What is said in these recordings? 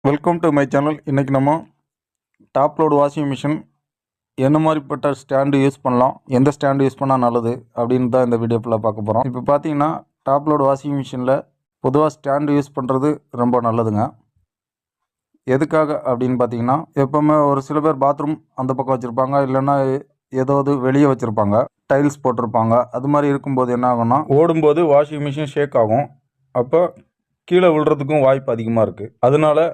Welcome to my channel. இன்றைக்கி நம்ம top load washing machine என்ன மாதிரிப்பட்ட ஸ்டாண்டு யூஸ் பண்ணலாம், எந்த ஸ்டாண்டு யூஸ் பண்ணால் நல்லது அப்படின்னு தான் இந்த வீடியோ ஃபுல்லாக பார்க்க போகிறோம். இப்போ பார்த்தீங்கன்னா டாப் லோடு வாஷிங் மிஷினில் பொதுவாக ஸ்டாண்டு யூஸ் பண்ணுறது ரொம்ப நல்லதுங்க. எதுக்காக அப்படின்னு பார்த்தீங்கன்னா, எப்போவுமே ஒரு சில பேர் பாத்ரூம் அந்த பக்கம் வச்சுருப்பாங்க, இல்லைன்னா ஏதாவது வெளியே வச்சுருப்பாங்க, டைல்ஸ் போட்டிருப்பாங்க. அது மாதிரி இருக்கும்போது என்ன ஆகும்னா, ஓடும்போது வாஷிங் மிஷின் ஷேக் ஆகும். அப்போ கீழே விழுறதுக்கும் வாய்ப்பு அதிகமாக இருக்குது. அதனால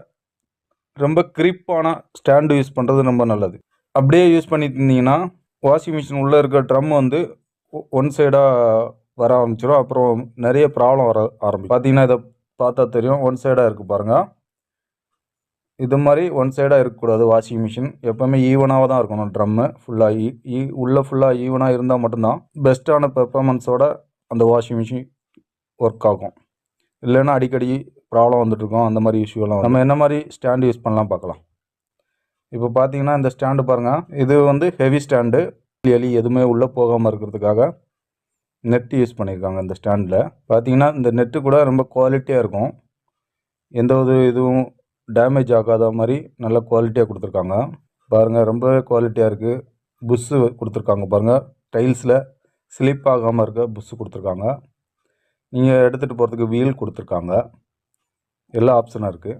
ரொம்ப கிரிப்பான ஸ்டாண்டு யூஸ் பண்ணுறது ரொம்ப நல்லது. அப்படியே யூஸ் பண்ணிட்டு இருந்தீங்கன்னா வாஷிங் மிஷின் உள்ளே இருக்க ட்ரம் வந்து ஒன் சைடாக வர ஆரம்பிச்சிடும். அப்புறம் நிறைய ப்ராப்ளம் வர ஆரம்பிக்கும். பார்த்தீங்கன்னா இதை பார்த்தா தெரியும், ஒன் சைடாக இருக்குது பாருங்கள். இது மாதிரி ஒன் சைடாக இருக்கக்கூடாது. வாஷிங் மிஷின் எப்போவுமே ஈவனாக தான் இருக்கணும். ட்ரம்மு ஃபுல்லாக உள்ளே ஃபுல்லாக ஈவனாக இருந்தால் மட்டும்தான் பெஸ்ட்டான பெர்ஃபார்மன்ஸோட அந்த வாஷிங் மிஷின் ஒர்க் ஆகும். இல்லைன்னா அடிக்கடி ப்ராப்ளம் வந்துட்டுருக்கோம். அந்த மாதிரி இஷ்யூலாம் நம்ம என்ன மாதிரி ஸ்டாண்டு யூஸ் பண்ணலாம் பார்க்கலாம். இப்போ பார்த்தீங்கன்னா இந்த ஸ்டாண்டு பாருங்கள், இது வந்து ஹெவி ஸ்டாண்டு. எலி எதுவுமே உள்ளே போகாமல் இருக்கிறதுக்காக நெட்டு யூஸ் பண்ணியிருக்காங்க. இந்த ஸ்டாண்டில் பார்த்தீங்கன்னா இந்த நெட்டு கூட ரொம்ப குவாலிட்டியாக இருக்கும். எந்த ஒரு இதுவும் டேமேஜ் ஆகாத மாதிரி நல்ல குவாலிட்டியாக கொடுத்துருக்காங்க. பாருங்கள், ரொம்ப குவாலிட்டியாக இருக்குது. புஷ்ஷு கொடுத்துருக்காங்க பாருங்கள், டைல்ஸில் ஸ்லிப் ஆகாமல் இருக்க புஷ்ஷு கொடுத்துருக்காங்க. நீங்கள் எடுத்துகிட்டு போகிறதுக்கு வீல் கொடுத்துருக்காங்க. எல்லா ஆப்ஷனும் இருக்குது.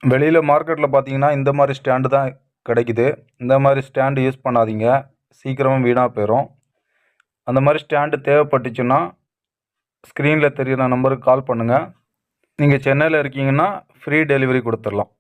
வெளியில் மார்க்கெட்டில் பார்த்தீங்கன்னா இந்த மாதிரி ஸ்டாண்டு தான் கிடைக்குது. இந்த மாதிரி ஸ்டாண்டு யூஸ் பண்ணாதீங்க, சீக்கிரமாக வீணாக போயிடும். அந்த மாதிரி ஸ்டாண்டு தேவைப்பட்டுச்சுன்னா ஸ்க்ரீனில் தெரியுற நம்பருக்கு கால் பண்ணுங்கள். நீங்கள் சென்னையில் இருக்கீங்கன்னா ஃப்ரீ டெலிவரி கொடுத்துடலாம்.